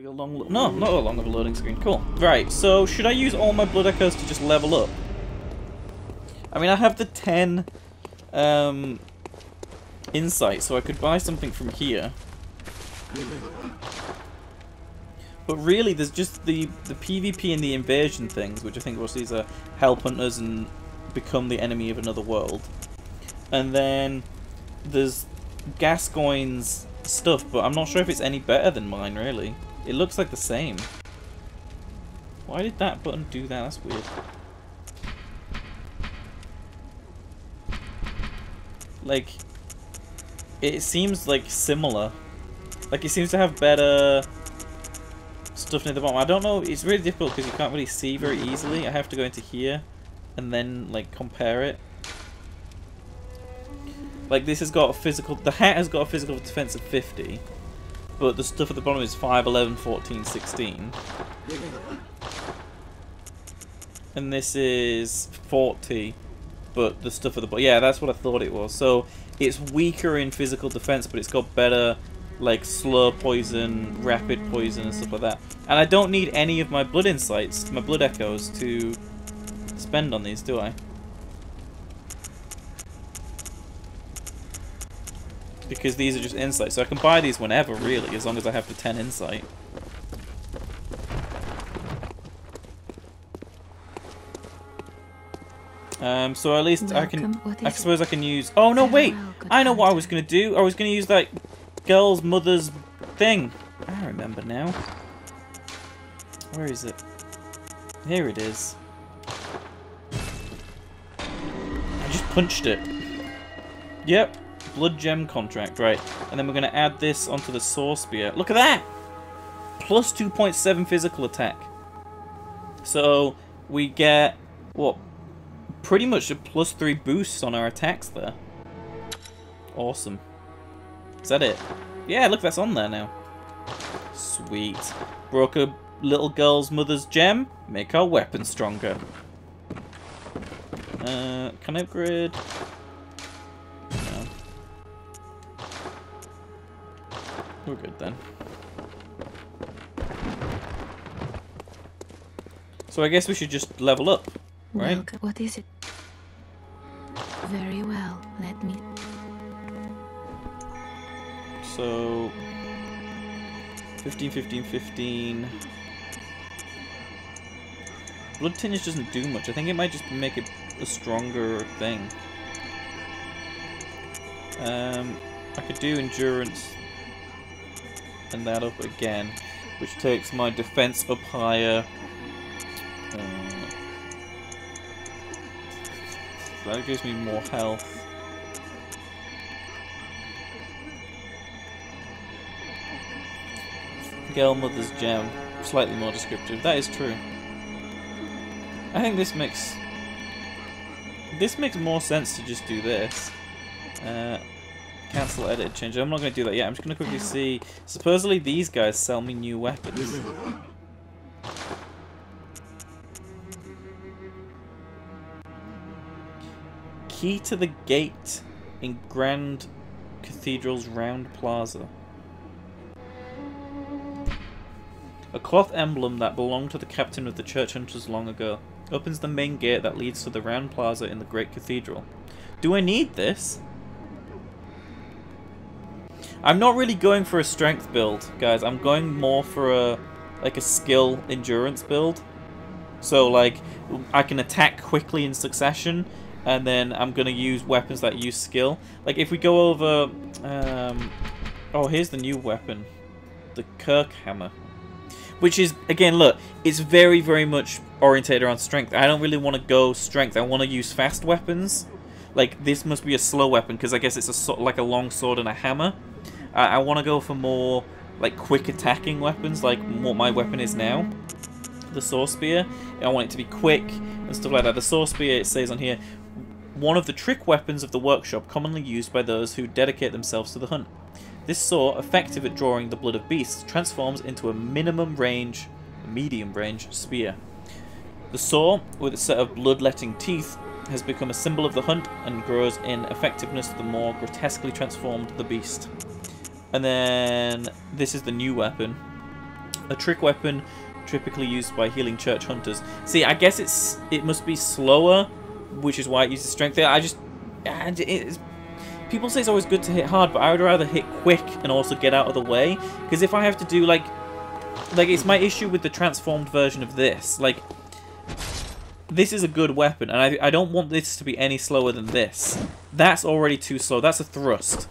A long no, not a long of a loading screen. Cool. Right, so should I use all my blood echoes to just level up? I mean, I have the 10 insight, so I could buy something from here. But really, there's just the PvP and the invasion things, which I think was these are help hunters and become the enemy of another world. And then there's Gascoigne's stuff, but I'm not sure if it's any better than mine, really. It looks like the same. Why did that button do that? That's weird. Like, it seems like similar. Like, it seems to have better stuff near the bottom. I don't know, it's really difficult because you can't really see very easily. I have to go into here and then, like, compare it. Like, this has got a physical... The hat has got a physical defense of 50. But the stuff at the bottom is 5, 11, 14, 16. And this is 40. But the stuff at the bottom... Yeah, that's what I thought it was. So, it's weaker in physical defense, but it's got better, like, slow poison, rapid poison, and stuff like that. And I don't need any of my blood insights, my blood echoes, to spend on these, do I? Because these are just insight, so I can buy these whenever, really, as long as I have the 10 insight. So at least I can... I suppose I can use... Oh, no, wait! I know what I was going to do. I was going to use that girl's mother's thing. I remember now. Where is it? Here it is. I just punched it. Yep. Blood gem contract, right. And then we're going to add this onto the Sword Spear. Look at that! Plus 2.7 physical attack. So, we get, what, pretty much a plus 3 boost on our attacks there. Awesome. Is that it? Yeah, look, that's on there now. Sweet. Broke a little girl's mother's gem. Make our weapon stronger. Can I upgrade? No. We're good then. So I guess we should just level up, right? Look, what is it? Very well, let me... So... 15, 15, 15... Blood tinge doesn't do much. I think it might just make it a stronger thing. I could do endurance and that up again, which takes my defense up higher. That gives me more health. Girl Mother's Gem, slightly more descriptive. That is true. I think this makes more sense to just do this. Cancel edit change. I'm not going to do that yet. I'm just going to quickly see. Supposedly these guys sell me new weapons. Key to the gate in Grand Cathedral's round plaza. A cloth emblem that belonged to the captain of the church hunters long ago. Opens the main gate that leads to the round plaza in the great cathedral. Do I need this? I'm not really going for a strength build, guys. I'm going more for a skill endurance build. So like I can attack quickly in succession, and then I'm gonna use weapons that use skill. Like if we go over oh, here's the new weapon. The Kirk Hammer. Which is, again, look, it's very, very much orientated around strength. I don't really want to go strength. I want to use fast weapons. Like, this must be a slow weapon, because I guess it's like a long sword and a hammer. I want to go for more, like, quick attacking weapons, like what my weapon is now. The Sword Spear. I want it to be quick and stuff like that. The Sword Spear, it says on here, one of the trick weapons of the workshop commonly used by those who dedicate themselves to the hunt. This saw, effective at drawing the blood of beasts, transforms into a medium range spear. The saw, with a set of bloodletting teeth, has become a symbol of the hunt and grows in effectiveness the more grotesquely transformed the beast. And then this is the new weapon, A trick weapon typically used by healing church hunters. See, I guess it must be slower, which is why it uses strength there. People say it's always good to hit hard, but I would rather hit quick and also get out of the way. Because if I have to do, like it's my issue with the transformed version of this. Like, this is a good weapon, and I don't want this to be any slower than this. That's already too slow. That's a thrust,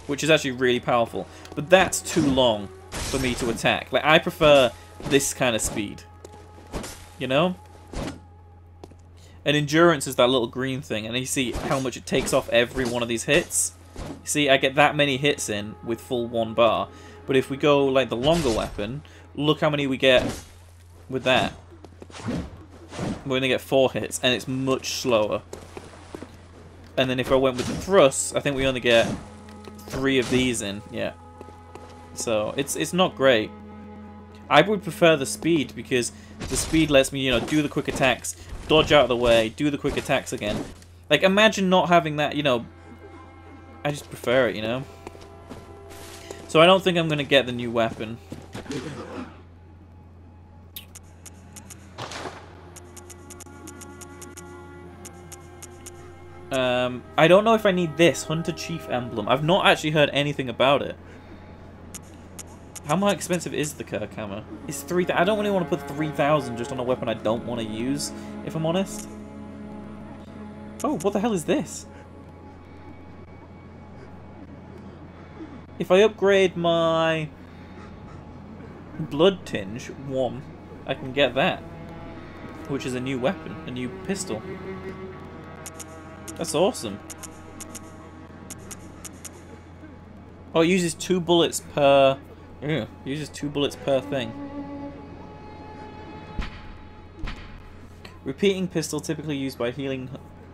which is actually really powerful. But that's too long for me to attack. Like, I prefer this kind of speed. You know? And endurance is that little green thing, and you see how much it takes off every one of these hits? You see, I get that many hits in with full 1 bar. But if we go, like, the longer weapon, look how many we get with that. We only get 4 hits, and it's much slower. And then if I went with the thrust, I think we only get 3 of these in, yeah. So, it's not great. I would prefer the speed, because the speed lets me, you know, do the quick attacks, dodge out of the way, do the quick attacks again. Like, imagine not having that, you know. I just prefer it, you know. So I don't think I'm going to get the new weapon. I don't know if I need this Hunter Chief emblem. I've not actually heard anything about it. How much expensive is the Kirk hammer? It's 3,000. I don't really want to put 3,000 just on a weapon I don't want to use, if I'm honest. Oh, what the hell is this? If I upgrade my Blood Tinge 1, I can get that, which is a new weapon, a new pistol. That's awesome. Oh, it uses 2 bullets per... Yeah, uses 2 bullets per thing. Repeating pistol typically used by healing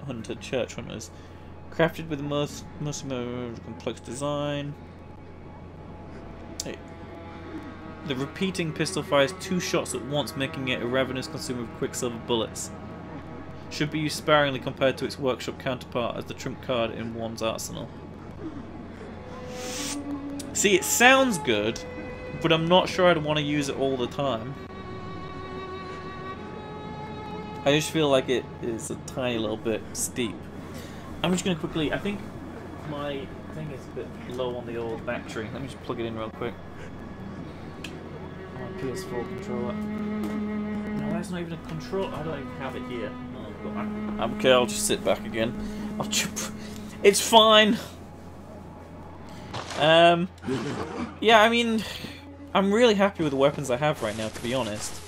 hunter church hunters. Crafted with the most complex design. Hey. The repeating pistol fires 2 shots at once, making it a ravenous consumer of quicksilver bullets. Should be used sparingly compared to its workshop counterpart as the trump card in one's arsenal. See, it sounds good, but I'm not sure I'd want to use it all the time. I just feel like it is a tiny little bit steep. I'm just going to quickly... I think my thing is a bit low on the old battery. Let me just plug it in real quick. My PS4 controller. No, that's not even a controller. I don't even have it here. I'm okay, I'll just sit back again. It's fine. Yeah, I mean, I'm really happy with the weapons I have right now, to be honest.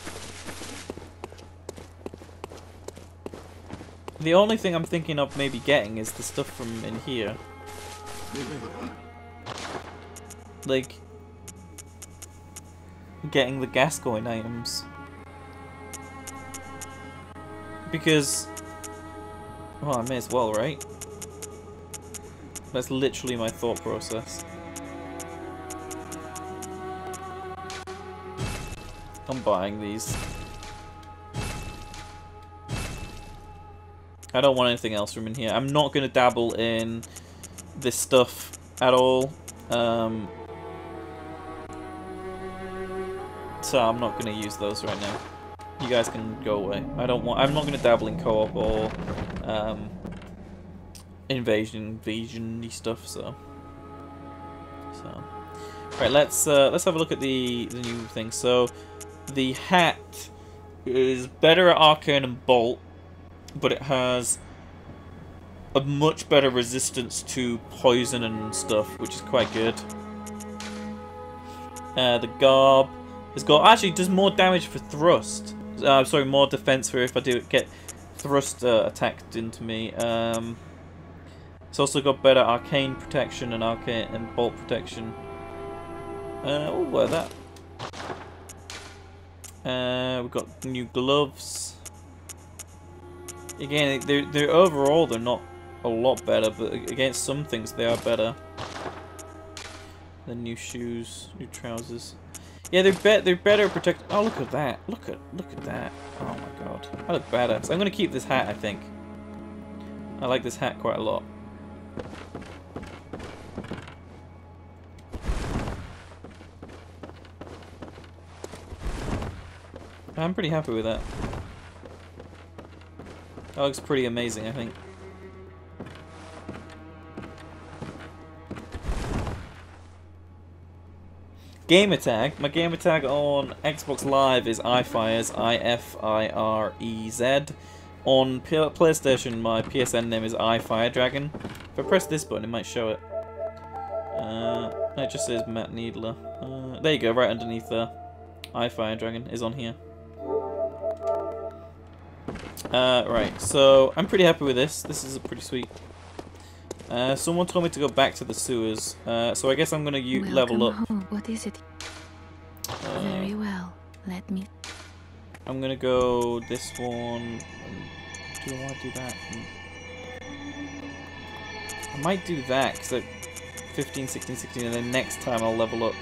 The only thing I'm thinking of maybe getting is the stuff from in here. Like, getting the Gascoigne items. Because, well, I may as well, right? That's literally my thought process. I'm buying these. I don't want anything else from in here. I'm not going to dabble in this stuff at all. So I'm not going to use those right now. You guys can go away. I'm not going to dabble in co-op or invasion-y stuff. So right, let's have a look at the new thing. So the hat is better at arcane and bolt, but it has a much better resistance to poison and stuff, which is quite good. The garb has got actually does more damage for thrust. Sorry, more defense for if I do get thrust attacked into me. It's also got better arcane protection and arcane and bolt protection. Oh, what that? We've got new gloves. Again, they're overall they're not a lot better, but against some things they are better. The new shoes, new trousers. Yeah, they're better protect. Oh, look at that! Look at that! Oh my god, I look badass. I'm gonna keep this hat. I think I like this hat quite a lot. I'm pretty happy with that. That looks pretty amazing, I think. Gamertag. My gamertag on Xbox Live is iFires, IFIREZ. On PlayStation, my PSN name is iFireDragon. If I press this button, it might show it. It just says Matt Needler. There you go, right underneath there. iFireDragon is on here. Right, so I'm pretty happy with this. This is pretty sweet. Someone told me to go back to the sewers, so I guess I'm gonna level up. Home. What is it? Very well. Let me. I'm gonna go this one. Do I want to do that? I might do that because 15, 16, 16, and then next time I'll level up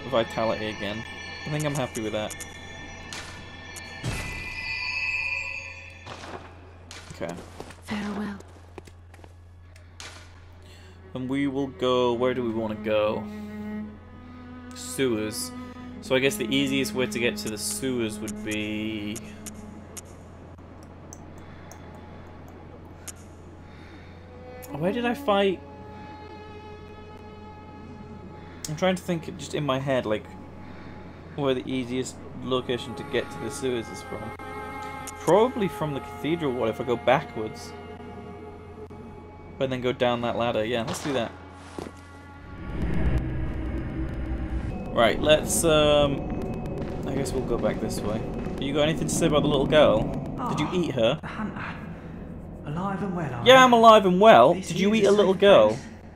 Vitality again. I think I'm happy with that. Okay. Farewell. And we will go. Where do we want to go? Sewers. So I guess the easiest way to get to the sewers would be. Where did I fight? I'm trying to think just in my head, like, where the easiest location to get to the sewers is from. Probably from the Cathedral Ward if I go backwards. But then go down that ladder. Yeah, let's do that. Right, let's, I guess we'll go back this way. You got anything to say about the little girl? Did you eat her? The hunter. Alive and well, Yeah, I'm alive and well. Did you eat a little girl?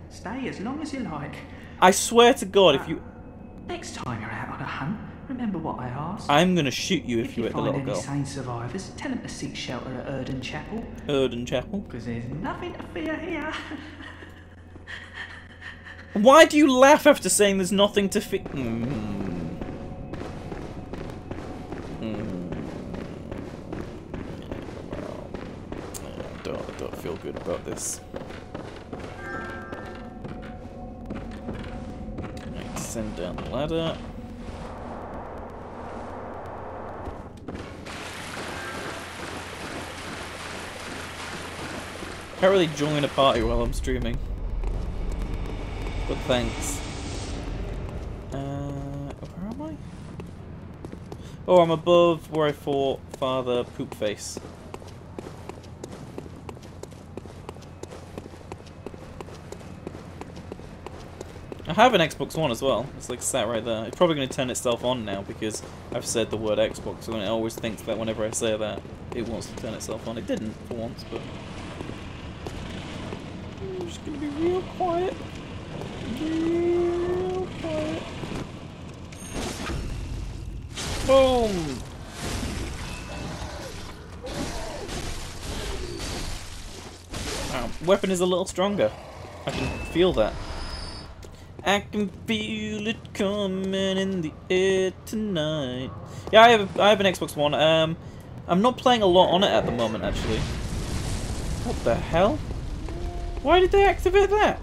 Stay as long as you like. I swear to God, if you... Next time you're out on a hunt, remember what I asked. I'm gonna shoot you if you eat the little find girl. any sane survivors, tell them to seek shelter at Erden Chapel. Erden Chapel? Because there's nothing to fear here. Why do you laugh after saying there's nothing to fear? I don't feel good about this. Right, descend down the ladder. Can't really join a party while I'm streaming. But thanks. Where am I? Oh, I'm above where I fought Father Poopface. I have an Xbox One as well. It's like sat right there. It's probably going to turn itself on now because I've said the word Xbox, and it always thinks that whenever I say that, it wants to turn itself on. It didn't for once, but I'm just going to be real quiet. Real quiet. Boom! Wow, weapon is a little stronger. I can feel that. I can feel it coming in the air tonight. Yeah, I have an Xbox One. I'm not playing a lot on it at the moment, actually. What the hell? Why did they activate that?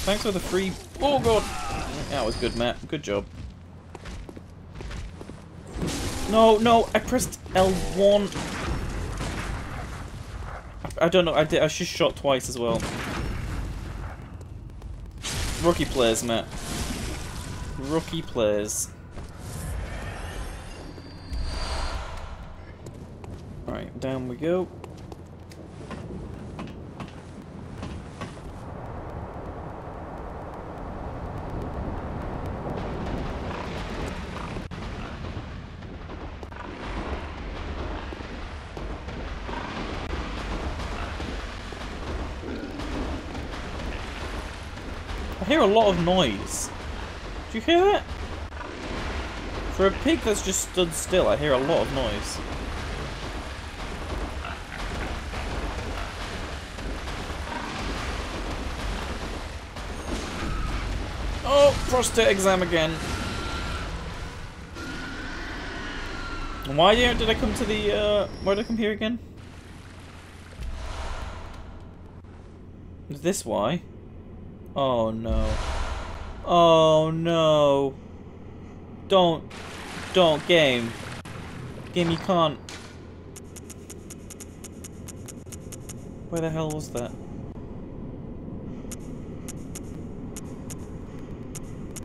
Thanks for the free... Oh god! That was good, Matt. Good job. No, no, I pressed L1. I don't know, I just shot twice as well. Rookie players, Matt. Rookie players. Alright, down we go. I hear a lot of noise. Do you hear that? For a pig that's just stood still, I hear a lot of noise. Oh, prostate exam again. Why did I come to the, why did I come here again? Is this why? Oh no. Oh no. Don't. Don't, game. Game, you can't. Where the hell was that?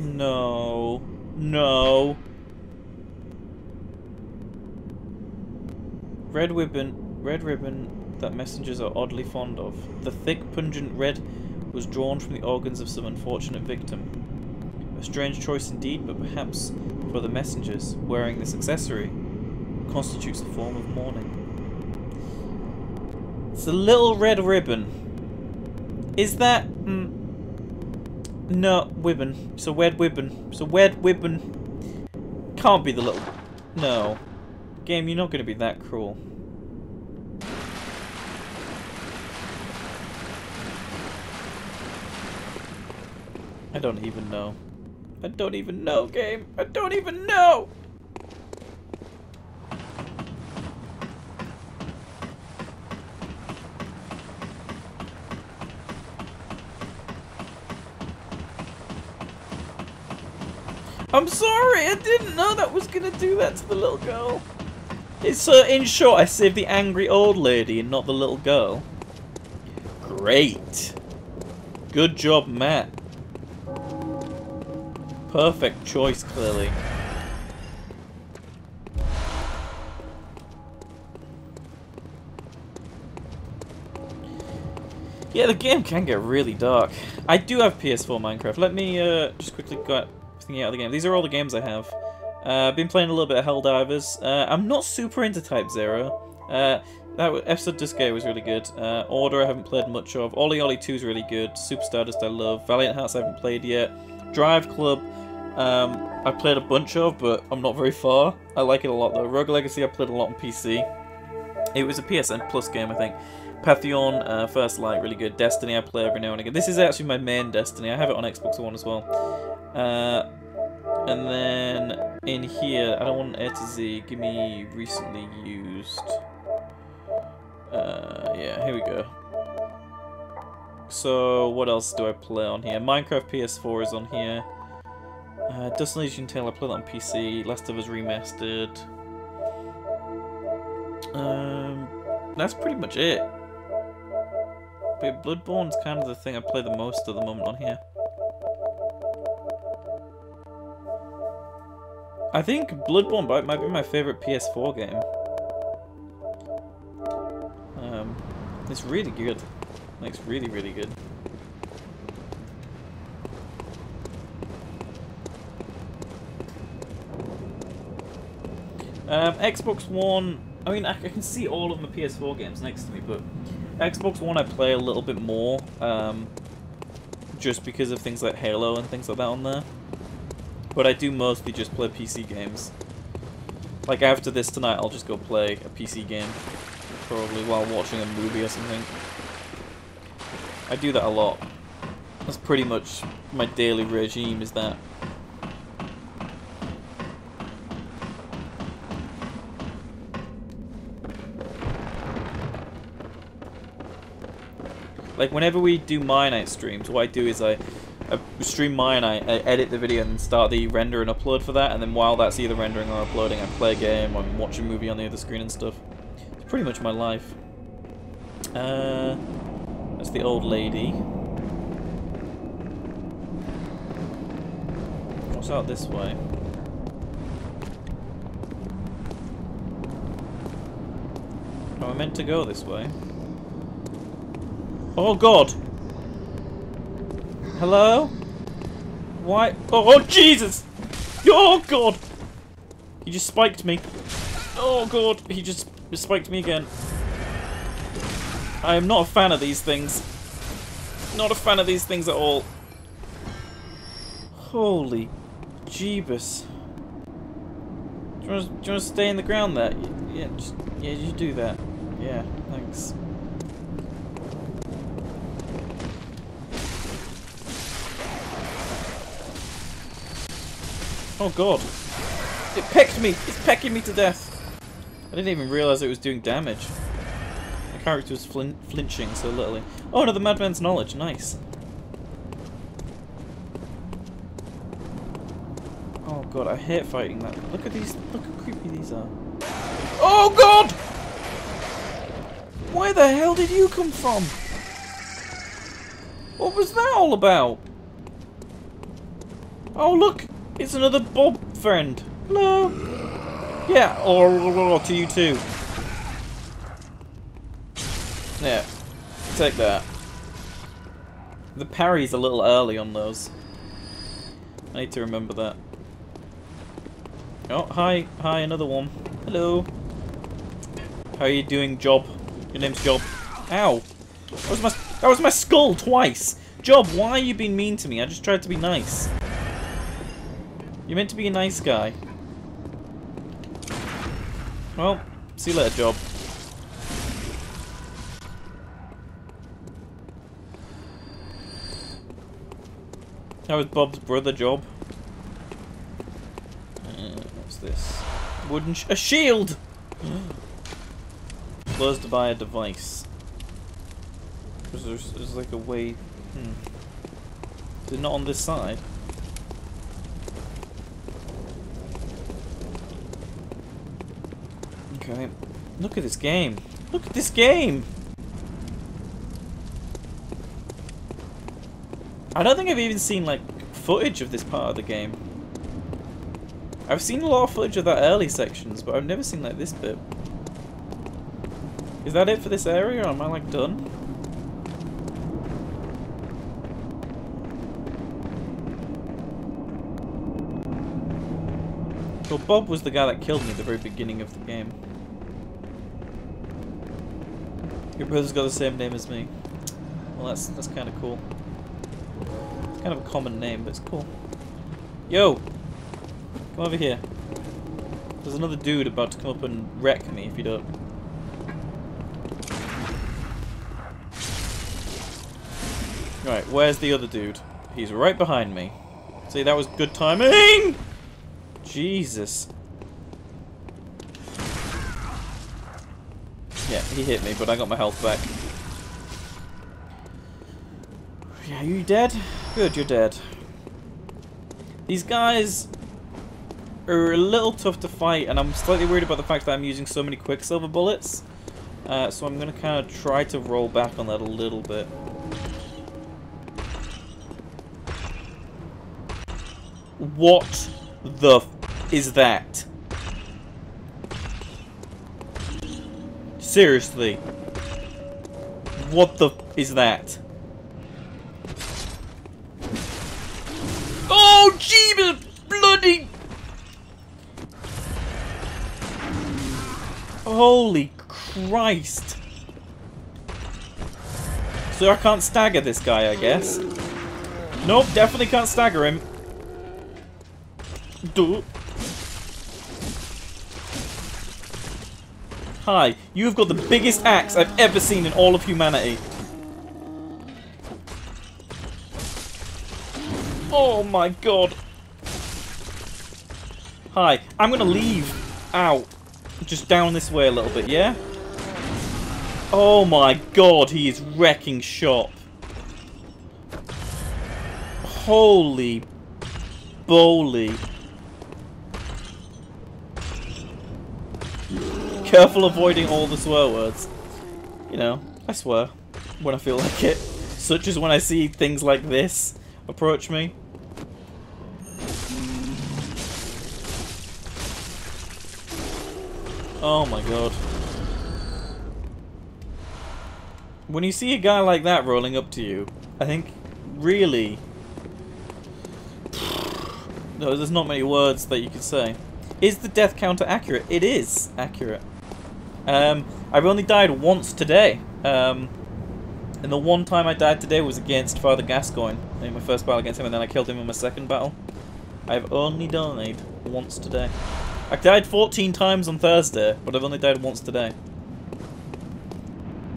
No. No. Red ribbon that messengers are oddly fond of. The thick, pungent red was drawn from the organs of some unfortunate victim. A strange choice indeed, but perhaps for the messengers, wearing this accessory constitutes a form of mourning. It's a little red ribbon. Is that... no, ribbon. It's a red ribbon. It's a red ribbon. Can't be the little... No. Game, you're not going to be that cruel. I don't even know. I don't even know, game. I don't even know! I'm sorry, I didn't know that was gonna do that to the little girl. It's in short, I saved the angry old lady and not the little girl. Great. Good job, Matt. Perfect choice, clearly. Yeah, the game can get really dark. I do have PS4 Minecraft. Let me just quickly get everything out of the game. These are all the games I have. I've been playing a little bit of Helldivers. I'm not super into Type 0. That episode Disgaea was really good. Order I haven't played much of. Ollie Ollie 2 is really good. Super Stardust I love. Valiant Hearts I haven't played yet. Drive Club I've played a bunch of, but I'm not very far. I like it a lot though. Rogue Legacy I played a lot on PC. It was a PSN Plus game, I think. Pantheon, First Light, really good. Destiny I play every now and again. This is actually my main Destiny. I have it on Xbox One as well. And then in here, I don't want A to Z. Give me recently used. Yeah, here we go. So what else do I play on here? Minecraft PS4 is on here. Dustin Legion Tale, I play that on PC. Last of Us Remastered. That's pretty much it. But Bloodborne's kind of the thing I play the most at the moment on here. I think Bloodborne might be my favourite PS4 game. It's really good. Like, it's really, really good. Xbox One, I mean, I can see all of my PS4 games next to me, but Xbox One I play a little bit more, just because of things like Halo and things like that on there. But I do mostly just play PC games. Like after this tonight, I'll just go play a PC game, probably while watching a movie or something. I do that a lot. That's pretty much my daily regime, is that. Like, whenever we do My Night streams, what I do is I stream My Night, I edit the video and start the render and upload for that, and then while that's either rendering or uploading, I play a game, or watch a movie on the other screen and stuff. It's pretty much my life. That's the old lady. What's out this way? Oh, I meant to go this way. Oh god! Hello? Why? Oh Jesus! Oh god! He just spiked me. Oh god! He just spiked me again. I am not a fan of these things. Not a fan of these things at all. Holy Jeebus. Do you want to stay in the ground there? Yeah, you do that. Yeah, thanks. Oh god. It pecked me! It's pecking me to death! I didn't even realise it was doing damage. My character was flinching so little. Oh, another Madman's Knowledge. Nice. Oh god, I hate fighting that. Look at these. Look how creepy these are. Oh god! Where the hell did you come from? What was that all about? Oh look! It's another Bob friend. Hello! Yeah, or to you too. Yeah. Take that. The parry's a little early on those. I need to remember that. Oh, hi. Hi, another one. Hello. How are you doing, Job? Your name's Job. Ow. That was my skull twice. Job, why are you being mean to me? I just tried to be nice. You're meant to be a nice guy. Well, see you later, Job. How was Bob's brother, Job? What's this? A shield! Closed by a device. There's like a way... Is it not on this side? Okay. Look at this game. Look at this game! I don't think I've even seen, like, footage of this part of the game. I've seen a lot of footage of that early sections, but I've never seen, like, this bit. Is that it for this area, or am I, like, done? Well, Bob was the guy that killed me at the very beginning of the game. Your brother's got the same name as me. Well, that's kind of cool. It's kind of a common name, but it's cool. Yo! Come over here. There's another dude about to come up and wreck me if you don't. Right, where's the other dude? He's right behind me. See, that was good timing! Jesus. Yeah, he hit me, but I got my health back. Yeah, you dead? Good, you're dead. These guys are a little tough to fight, and I'm slightly worried about the fact that I'm using so many Quicksilver bullets. So I'm going to kind of try to roll back on that a little bit. What the f is that? Seriously. What the f is that? Oh, jeebus! Bloody... Holy Christ. So I can't stagger this guy, I guess. Nope, definitely can't stagger him. Duh. Hi, you've got the biggest axe I've ever seen in all of humanity. Oh my god. Hi, I'm gonna leave out just down this way a little bit, yeah? Oh my god, he is wrecking shop. Holy boly. Careful avoiding all the swear words. You know, I swear when I feel like it. Such as when I see things like this approach me. Oh my god. When you see a guy like that rolling up to you, I think, really... No, there's not many words that you can say. Is the death counter accurate? It is accurate. I've only died once today. And the one time I died today was against Father Gascoigne. In my first battle against him, and then I killed him in my second battle. I've only died once today. I died 14 times on Thursday, but I've only died once today.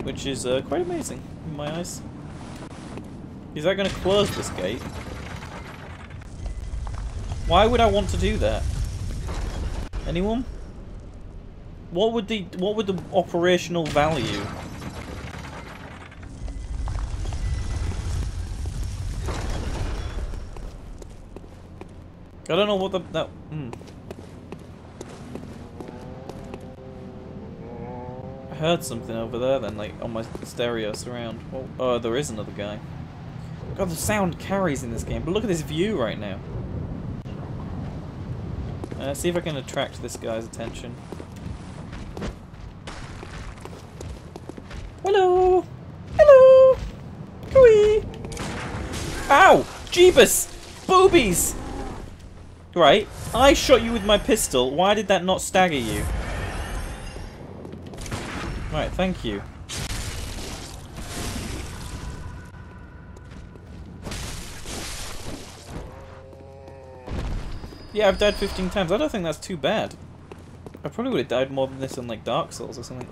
Which is quite amazing in my eyes. Is that going to close this gate? Why would I want to do that? Anyone? What would the operational value? I don't know what that. I heard something over there then, like on my stereo surround. Oh, there is another guy. God, the sound carries in this game, but look at this view right now. See if I can attract this guy's attention. Hello! Hello! Cooey! Ow! Jeebus! Boobies! Right, I shot you with my pistol. Why did that not stagger you? Right, thank you. Yeah, I've died 15 times. I don't think that's too bad. I probably would have died more than this in like Dark Souls or something.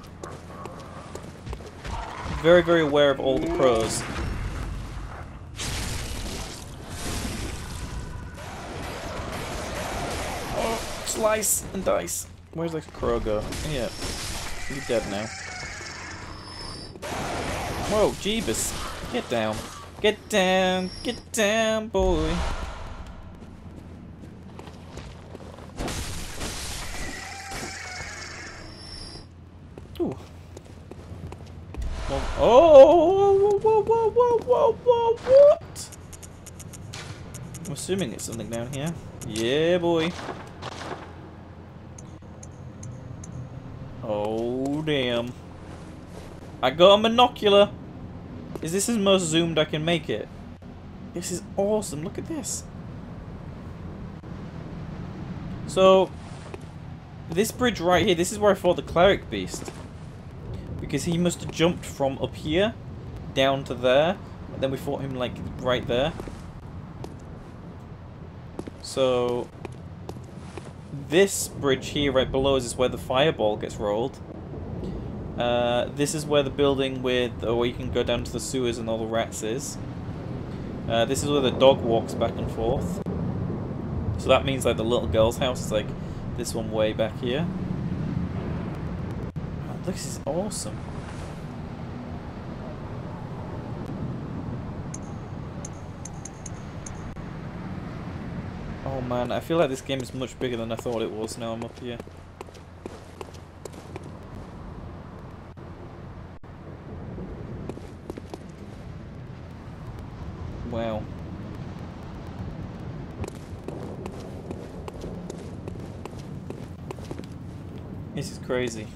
Very, very aware of all the pros. Oh, slice and dice. Where's the crow go? Yeah, you're dead now. Whoa, Jeebus. Get down. Get down, boy. Ooh. Well, oh, whoa, what? I'm assuming it's something down here. Yeah, boy. Oh, damn. I got a monocular. Is this as most zoomed I can make it? This is awesome. Look at this. So, this bridge right here, this is where I fought the cleric beast. Because he must have jumped from up here down to there. And then we fought him like right there. So, this bridge here right below us is where the fireball gets rolled. This is where the building with, where you can go down to the sewers and all the rats is. This is where the dog walks back and forth. So that means like the little girl's house is like this one way back here. Oh, this is awesome. Oh man, I feel like this game is much bigger than I thought it was now I'm up here. Wow. This is crazy.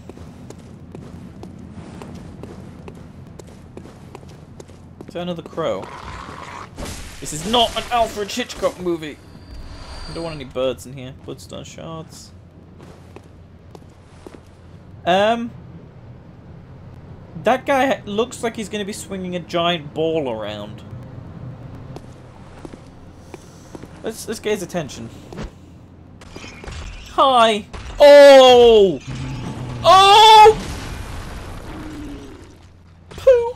Is that another crow? This is not an Alfred Hitchcock movie! I don't want any birds in here. Bloodstone shards. That guy looks like he's going to be swinging a giant ball around. Let's get his attention. Hi! Oh! Oh! Pooh!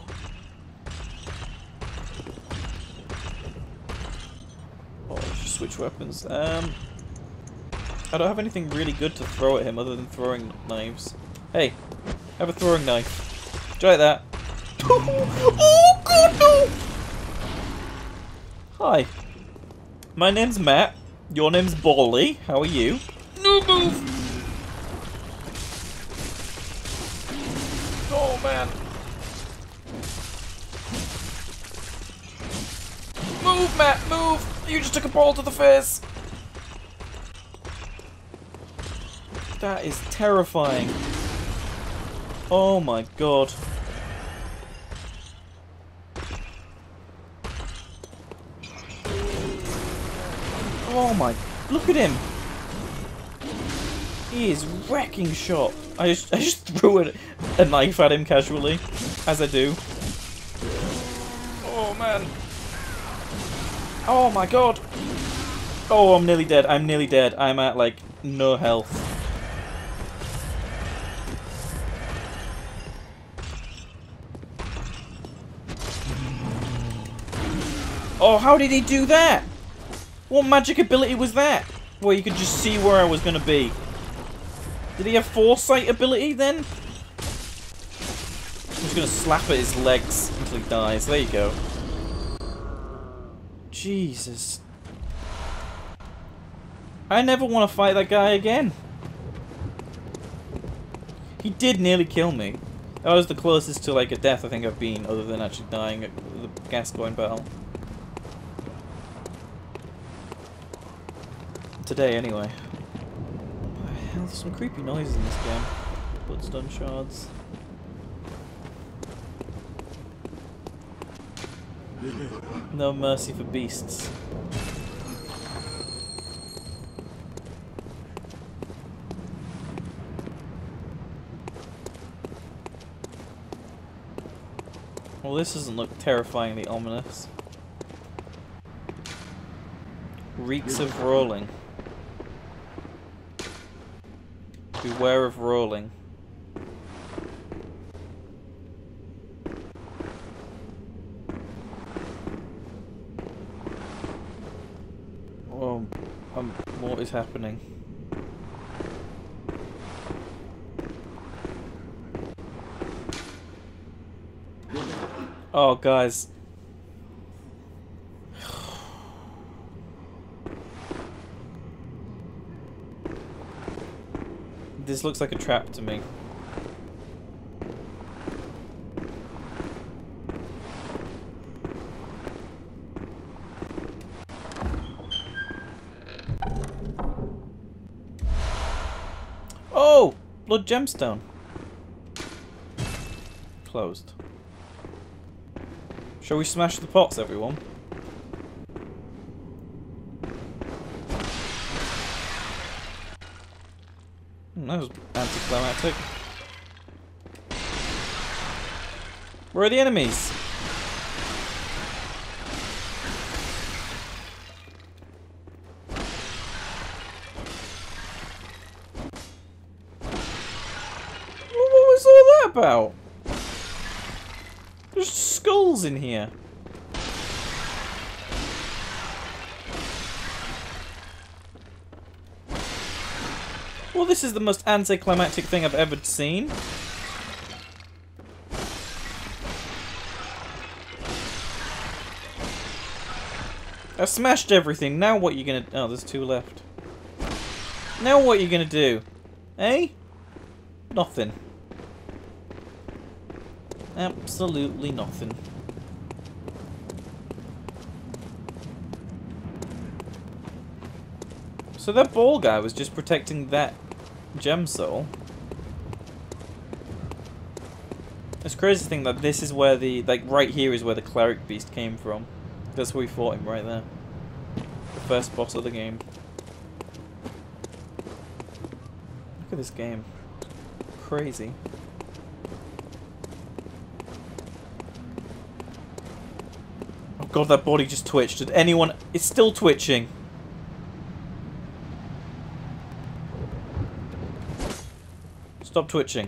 Oh, let's just switch weapons. I don't have anything really good to throw at him other than throwing knives. Hey, have a throwing knife. Do you like that? Oh god no! Hi. My name's Matt. Your name's Bally. How are you? No move! Oh man. Move, Matt, move! You just took a ball to the face! That is terrifying. Oh my god. Oh my, look at him. He is wrecking shop. I just threw a knife at him casually, as I do. Oh man. Oh my god. Oh, I'm nearly dead. I'm nearly dead. I'm at like no health. Oh, how did he do that? What magic ability was that? Where you could just see where I was going to be. Did he have foresight ability then? I'm just going to slap at his legs until he dies. There you go. Jesus. I never want to fight that guy again. He did nearly kill me. That was the closest to like a death I think I've been, other than actually dying at the Gascoigne battle. Today, anyway. Hell, there's some creepy noises in this game. Bloodstone shards. No mercy for beasts. Well, this doesn't look terrifyingly ominous. Reeks of rolling. Beware of rolling. Oh, what is happening? Oh, guys. This looks like a trap to me. Oh! Blood gemstone. Closed. Shall we smash the pots, everyone? That was anticlimactic. Where are the enemies? What was all that about? There's skulls in here. Well, this is the most anticlimactic thing I've ever seen. I smashed everything. Now what are you gonna... Oh, there's 2 left. Now what are you gonna do? Eh? Nothing. Absolutely nothing. So that ball guy was just protecting that gem soul. It's crazy to think that this is where the... Like, right here is where the cleric beast came from. That's where we fought him, right there. The first boss of the game. Look at this game. Crazy. Oh god, that body just twitched. Did anyone... It's still twitching. Stop twitching.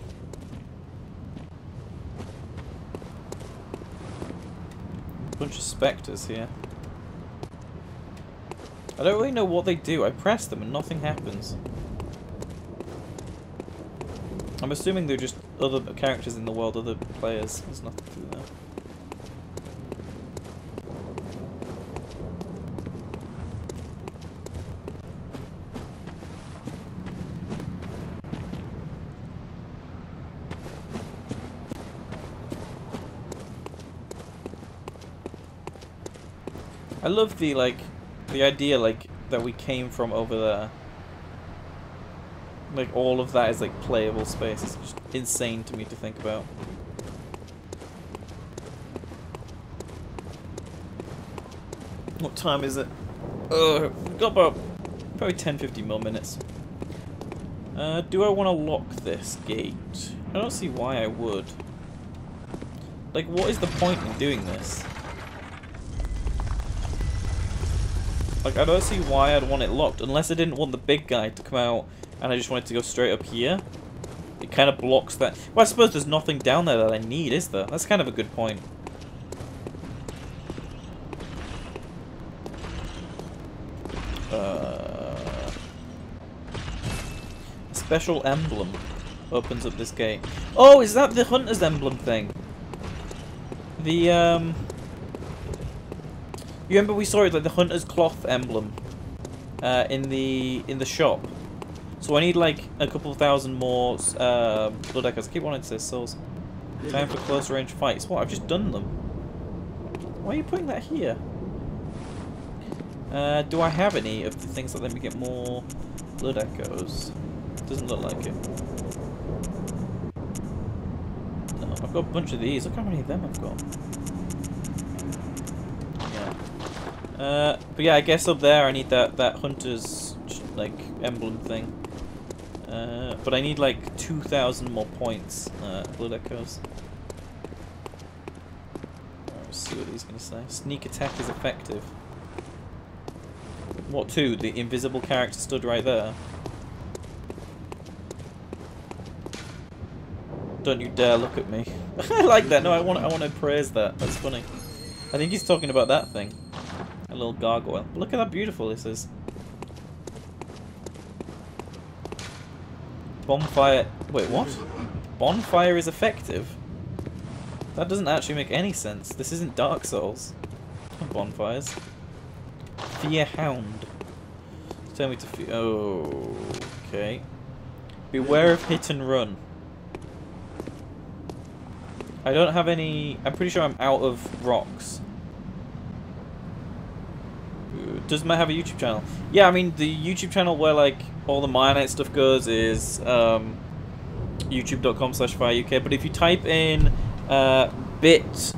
Bunch of spectres here. I don't really know what they do. I press them and nothing happens. I'm assuming they're just other characters in the world, other players. There's nothing to do there. I love the, like, the idea, like, that we came from over there. Like, all of that is, like, playable space. It's just insane to me to think about. What time is it? We've got about probably 10-15 more minutes. Do I want to lock this gate? I don't see why I would. Like, what is the point in doing this? Like, I don't see why I'd want it locked, unless I didn't want the big guy to come out and I just wanted to go straight up here. It kind of blocks that. Well, I suppose there's nothing down there that I need, is there? That's kind of a good point. Special emblem opens up this gate. Oh, is that the hunter's emblem thing? The, You remember we saw it, like, the hunter's cloth emblem in the shop. So I need like a couple thousand more blood echoes. I keep wanting to say souls. Time for close range fights. What? I've just done them. Why are you putting that here? Do I have any of the things that let me get more blood echoes? Doesn't look like it. No, I've got a bunch of these. Look how many of them I've got. Yeah. But yeah, I guess up there I need that hunter's like emblem thing. But I need like 2,000 more points. Blood echoes. Let's see what he's gonna say. Sneak attack is effective. What two? The invisible character stood right there. Don't you dare look at me. I like that. No, I want to praise that. That's funny. I think he's talking about that thing. A little gargoyle. But look at how beautiful this is. Bonfire. Wait, what? Bonfire is effective? That doesn't actually make any sense. This isn't Dark Souls. Bonfires. Fear Hound. Tell me to fear. Oh, okay. Beware of hit and run. I don't have any. I'm pretty sure I'm out of rocks. Does Matt have a YouTube channel? Yeah, I mean the YouTube channel where like all the Mionite stuff goes is youtube.com/fireuk. But if you type in bit.ly,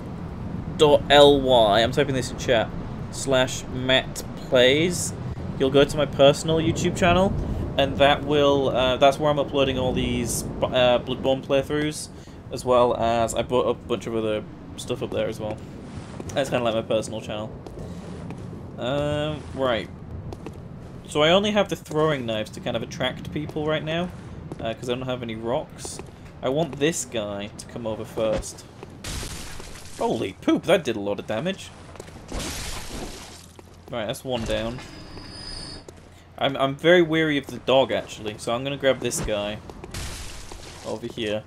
I'm typing this in chat, /MattPlays, you'll go to my personal YouTube channel, and that will that's where I'm uploading all these Bloodborne playthroughs, as well as I put a bunch of other stuff up there as well. That's kind of like my personal channel. Right. So I only have the throwing knives to kind of attract people right now, because I don't have any rocks. I want this guy to come over first. Holy poop, that did a lot of damage. Right, that's one down. I'm very weary of the dog, actually, so I'm going to grab this guy over here.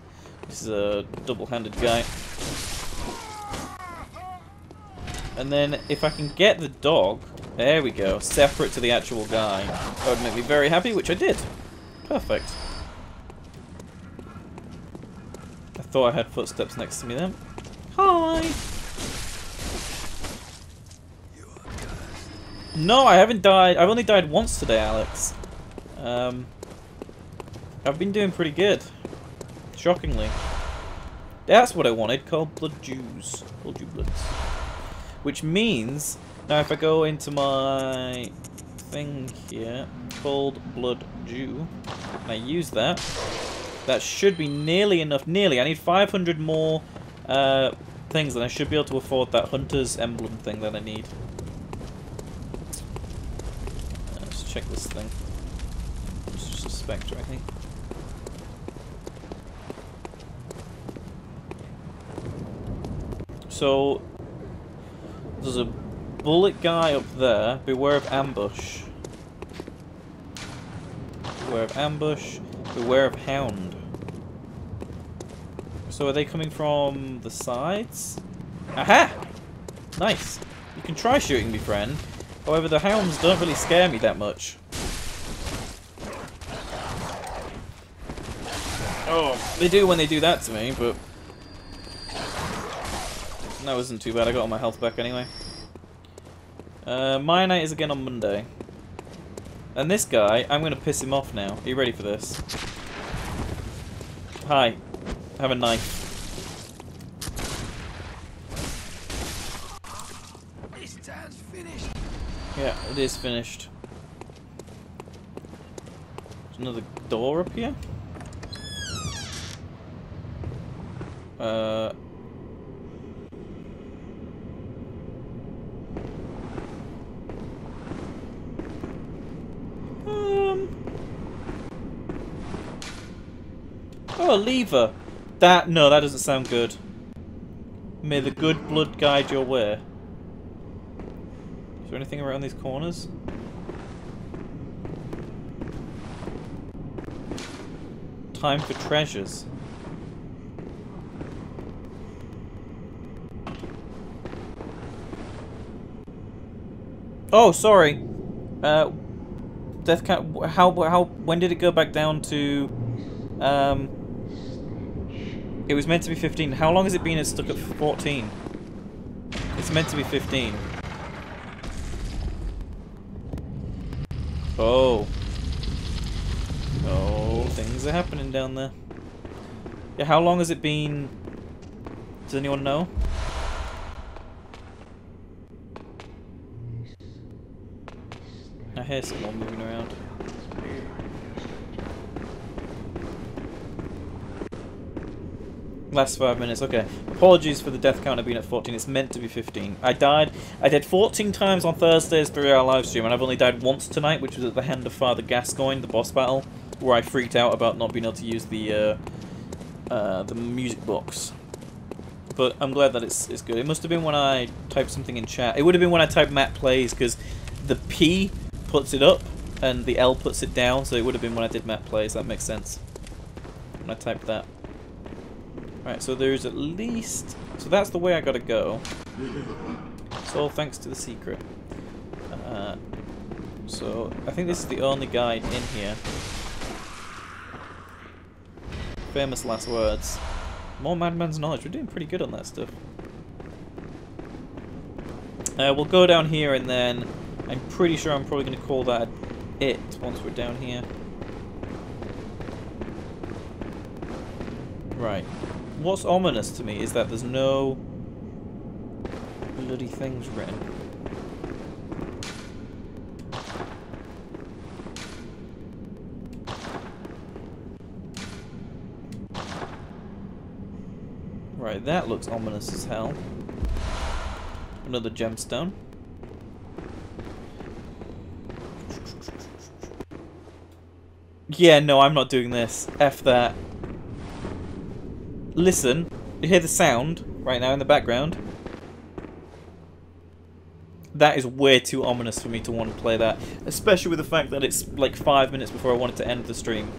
This is a double-handed guy. And then, if I can get the dog, there we go, separate to the actual guy, that would make me very happy, which I did. Perfect. I thought I had footsteps next to me then. Hi! No, I haven't died. I've only died once today, Alex. I've been doing pretty good. Shockingly. That's what I wanted, cold blood Jews. Cold Jew bloods. Which means, now if I go into my thing here, cold blood Jew, and I use that, that should be nearly enough. Nearly. I need 500 more things, and I should be able to afford that hunter's emblem thing that I need. Let's check this thing. It's just a spectre, I think. So, there's a bullet guy up there. Beware of ambush. Beware of ambush. Beware of hound. So are they coming from the sides? Aha! Nice. You can try shooting me, friend. However, the hounds don't really scare me that much. Oh, they do when they do that to me, but that wasn't too bad. I got all my health back anyway. Mionite is again on Monday. And this guy, I'm going to piss him off now. Are you ready for this? Hi. Have a knife. This town's finished. Yeah, it is finished. There's another door up here. Oh, a lever. No, that doesn't sound good. May the good blood guide your way. Is there anything around these corners? Time for treasures. Oh, sorry. death count? How? When did it go back down to? It was meant to be 15. How long has it been? It's stuck at 14. It's meant to be 15. Oh. Oh, things are happening down there. Yeah, how long has it been? Does anyone know? I hear someone moving around. Last 5 minutes, okay. Apologies for the death count being at 14, it's meant to be 15. I died 14 times on Thursday's 3-hour live stream, and I've only died once tonight, which was at the hand of Father Gascoigne, the boss battle, where I freaked out about not being able to use the music box. But I'm glad that it's good. It must have been when I typed something in chat. It would have been when I typed Matt Plays, because the P puts it up, and the L puts it down, so it would have been when I did Matt Plays. That makes sense. When I typed that. Right, so there's at least... So that's the way I gotta go. It's all thanks to the secret. So, I think this is the only guide in here. Famous last words. More Madman's knowledge. We're doing pretty good on that stuff. We'll go down here and then... I'm pretty sure I'm probably going to call that it once we're down here. Right. What's ominous to me is that there's no bloody things written. Right, that looks ominous as hell. Another gemstone. Yeah, no, I'm not doing this. F that. Listen, you hear the sound right now in the background? That is way too ominous for me to want to play that. Especially with the fact that it's like 5 minutes before I want it to end the stream.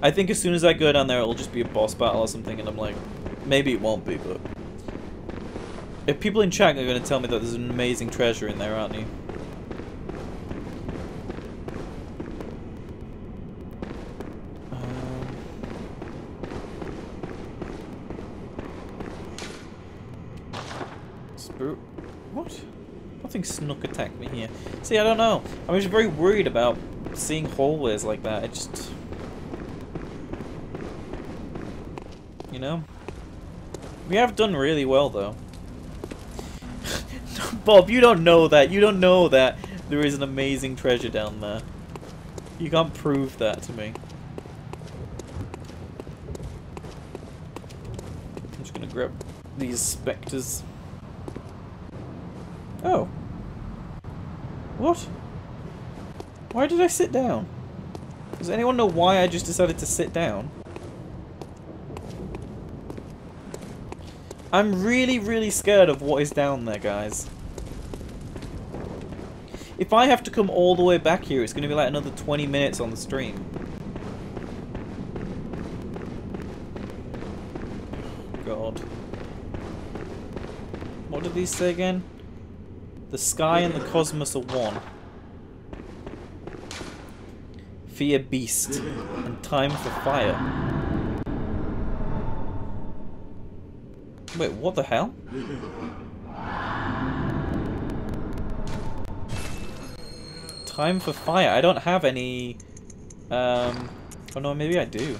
I think as soon as I go down there it'll just be a boss battle or something and I'm like, maybe it won't be, but... If people in chat are going to tell me that there's an amazing treasure in there, aren't you? What? Nothing snuck attacked me here. See, I don't know. I'm just very worried about seeing hallways like that. It just... You know? We have done really well, though. Bob, you don't know that. You don't know that there is an amazing treasure down there. You can't prove that to me. I'm just gonna grab these spectres. Oh. What? Why did I sit down? Does anyone know why I just decided to sit down? I'm really, really scared of what is down there, guys. If I have to come all the way back here, it's going to be like another 20 minutes on the stream. God. What did these say again? The sky and the cosmos are one. Fear beast and time for fire. Wait, what the hell? Time for fire. I don't have any... Oh no, maybe I do.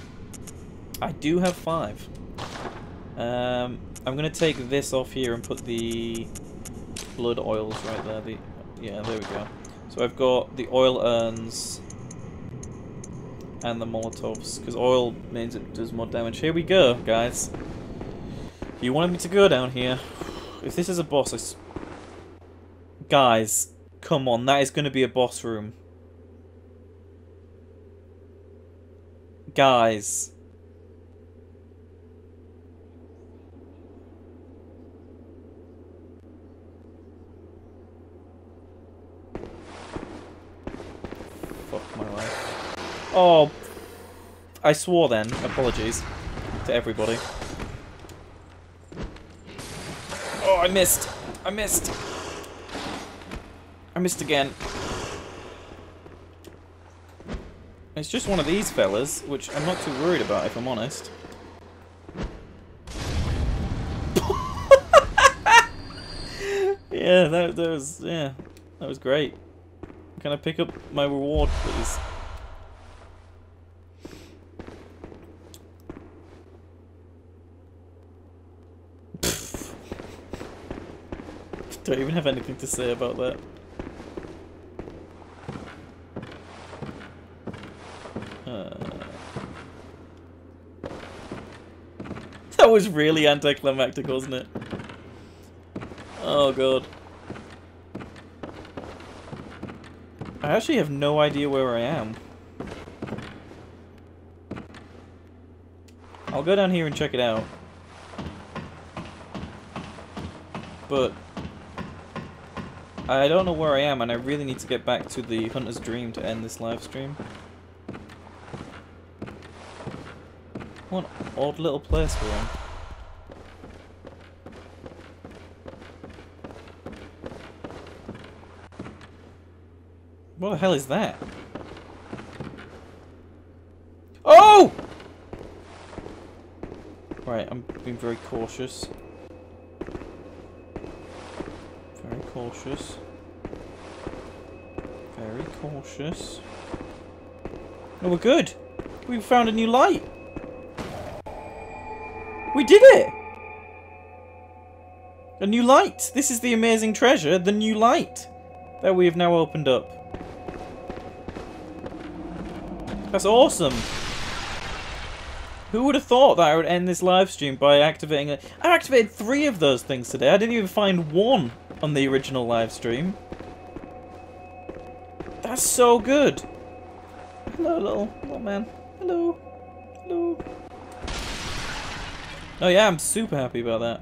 I do have 5. I'm gonna take this off here and put the blood oils right there. Yeah, there we go. So I've got the oil urns and the Molotovs, because oil means it does more damage. Here we go, guys. You wanted me to go down here. If this is a boss, guys, come on, that is going to be a boss room. Guys. Fuck my life. Oh, I swore then. Apologies to everybody. Oh, I missed. I missed. I missed again. It's just one of these fellas, which I'm not too worried about, if I'm honest. Yeah, that was great. Can I pick up my reward, please? Don't even have anything to say about that. That was really anticlimactic, wasn't it? Oh god. I actually have no idea where I am. I'll go down here and check it out. But I don't know where I am, and I really need to get back to the Hunter's Dream to end this live stream. What an odd little place we're in. What the hell is that? Oh! Right, I'm being very cautious. Very cautious. Very cautious. No, we're good. We found a new light. We did it! A new light! This is the amazing treasure, the new light that we have now opened up. That's awesome! Who would have thought that I would end this live stream by activating it? I activated 3 of those things today. I didn't even find 1 on the original live stream. That's so good! Hello, little man. Hello. Hello. Oh yeah, I'm super happy about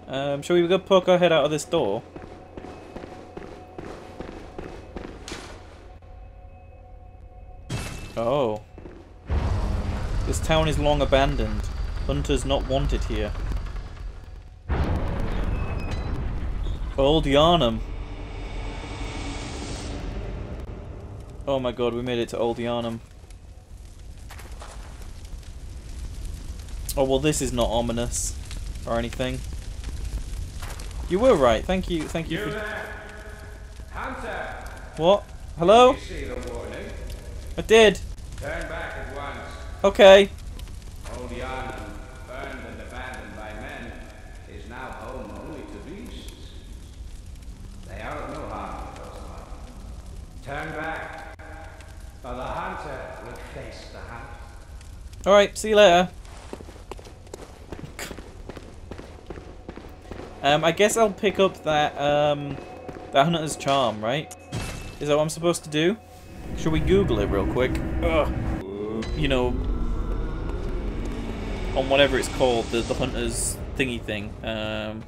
that. Shall we go poke our head out of this door? Oh. This town is long abandoned. Hunters not wanted here. Old Yarnum. Oh my god, we made it to Old Yarnum. Oh, well, this is not ominous or anything. You were right. Thank you for... Hunter! What? Hello? Did you see the warning? I did. Turn back at once. Okay. Old Yarnum, burned and abandoned by men, is now home only to beasts. They are of no harm to those alive. Turn back, or the hunter will face the hunt. Alright, see you later. I guess I'll pick up that, that Hunter's Charm, right? Is that what I'm supposed to do? Should we Google it real quick? Ugh. You know, on whatever it's called, the Hunter's thingy thing. I'm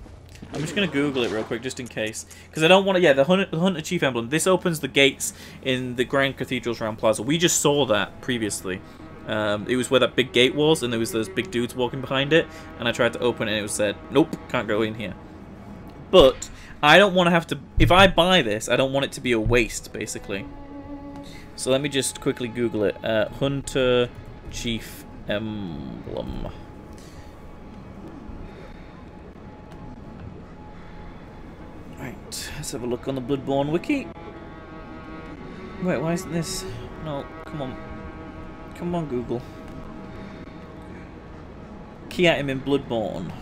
just going to Google it real quick, just in case. Because I don't want to... Yeah, the Hunter Chief Emblem. This opens the gates in the Grand Cathedral's Round Plaza. We just saw that previously. It was where that big gate was, and there was those big dudes walking behind it. And I tried to open it, and it was said, nope, can't go in here. But I don't want to have to... If I buy this, I don't want it to be a waste, basically. So let me just quickly Google it. Hunter Chief Emblem. Right, let's have a look on the Bloodborne wiki. Wait, why isn't this... No, come on. Come on, Google. Key item in Bloodborne.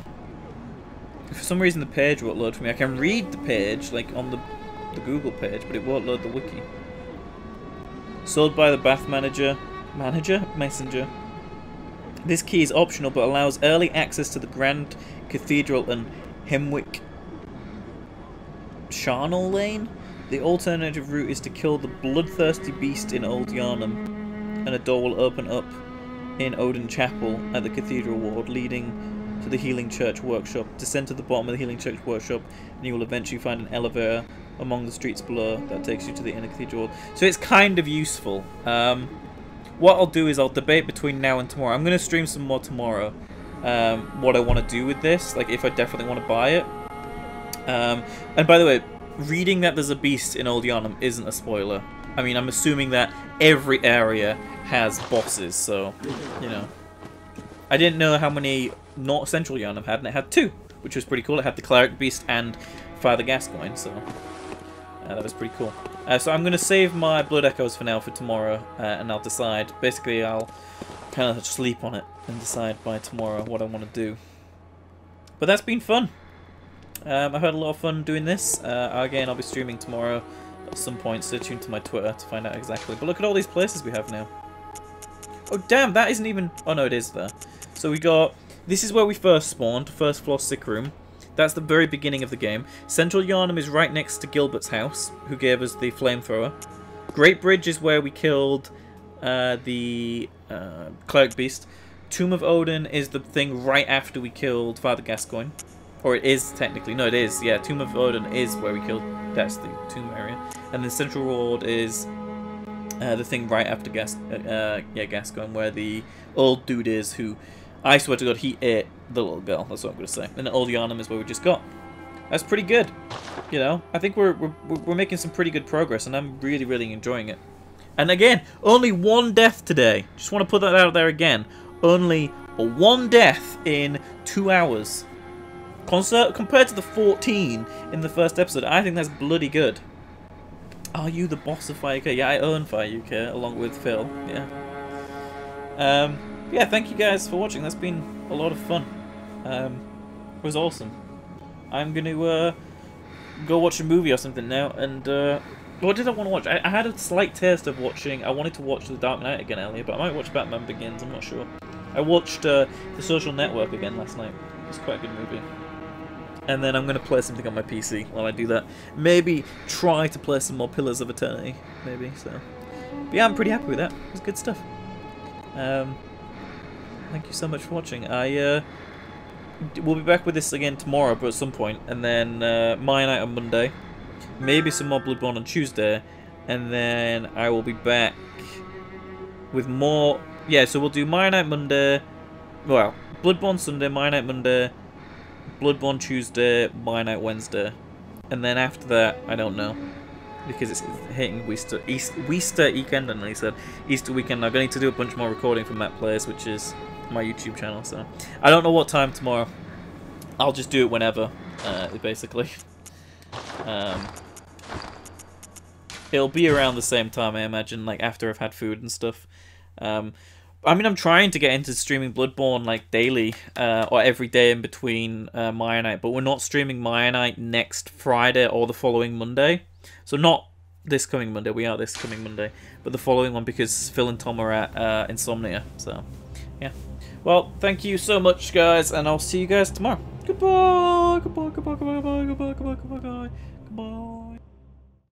For some reason the page won't load for me. I can read the page, like on the Google page, but it won't load the wiki. Sold by the bath manager. Messenger. This key is optional but allows early access to the Grand Cathedral and Hemwick Charnel Lane. The alternative route is to kill the bloodthirsty beast in Old Yarnum, and a door will open up in Odin Chapel at the Cathedral Ward, leading to the Healing Church Workshop. Descend to the bottom of the Healing Church Workshop, and you will eventually find an elevator among the streets below that takes you to the inner cathedral. So it's kind of useful. What I'll do is I'll debate between now and tomorrow. I'm going to stream some more tomorrow. What I want to do with this, like if I definitely want to buy it. And by the way, reading that there's a beast in Old Yarnum isn't a spoiler. I mean, I'm assuming that every area has bosses, so, you know. I didn't know how many North Central Yharnam had, and it had 2, which was pretty cool. It had the Cleric Beast and Father Gascoigne, so that was pretty cool. So I'm going to save my Blood Echoes for now for tomorrow, and I'll decide. Basically, I'll kind of sleep on it and decide by tomorrow what I want to do. But that's been fun. I've had a lot of fun doing this. Again, I'll be streaming tomorrow at some point. Stay tuned to my Twitter to find out exactly. But look at all these places we have now. Oh, damn, that isn't even... Oh, no, it is there. So we got... This is where we first spawned. First floor sick room. That's the very beginning of the game. Central Yharnam is right next to Gilbert's house, who gave us the flamethrower. Great Bridge is where we killed the Cleric Beast. Tomb of Odin is the thing right after we killed Father Gascoigne. Or it is, technically. No, it is. Yeah, Tomb of Odin is where we killed... That's the tomb area. And then Central Ward is... the thing right after Gascoigne, where the old dude is, who, I swear to God, he ate the little girl. That's what I'm going to say. And the Old Yharnam is where we just got. That's pretty good. You know, I think we're making some pretty good progress, and I'm really, really enjoying it. And again, only 1 death today. Just want to put that out there again. Only 1 death in 2 hours. Compared to the 14 in the first episode, I think that's bloody good. Are you the boss of Fire UK? Yeah, I own Fire UK along with Phil. Yeah. Yeah, thank you guys for watching. That's been a lot of fun. It was awesome. I'm going to go watch a movie or something now. And what did I want to watch? I had a slight taste of watching... I wanted to watch The Dark Knight again earlier, but I might watch Batman Begins. I'm not sure. I watched The Social Network again last night. It's quite a good movie. And then I'm going to play something on my PC while I do that. Maybe try to play some more Pillars of Eternity. Maybe, so. But yeah, I'm pretty happy with that. It's good stuff. Thank you so much for watching. We'll be back with this again tomorrow, but at some point. And then My Night on Monday. Maybe some more Bloodborne on Tuesday. And then I will be back with more... Yeah, so we'll do My Night Monday. Well, Bloodborne Sunday, My Night Monday. Bloodborne Tuesday, My Night Wednesday, and then after that, I don't know, because it's hitting Easter weekend, and he said Easter weekend. I'm going to do a bunch more recording from that place, which is my YouTube channel. So I don't know what time tomorrow. I'll just do it whenever, basically. It'll be around the same time, I imagine, like after I've had food and stuff. I mean, I'm trying to get into streaming Bloodborne like daily or every day in between Maya Night, but we're not streaming Maya Night next Friday or the following Monday. So not this coming Monday, we are this coming Monday, but the following one because Phil and Tom are at Insomnia. So, yeah. Well, thank you so much, guys, and I'll see you guys tomorrow. Goodbye, goodbye, goodbye, goodbye, goodbye, goodbye, goodbye, goodbye, goodbye.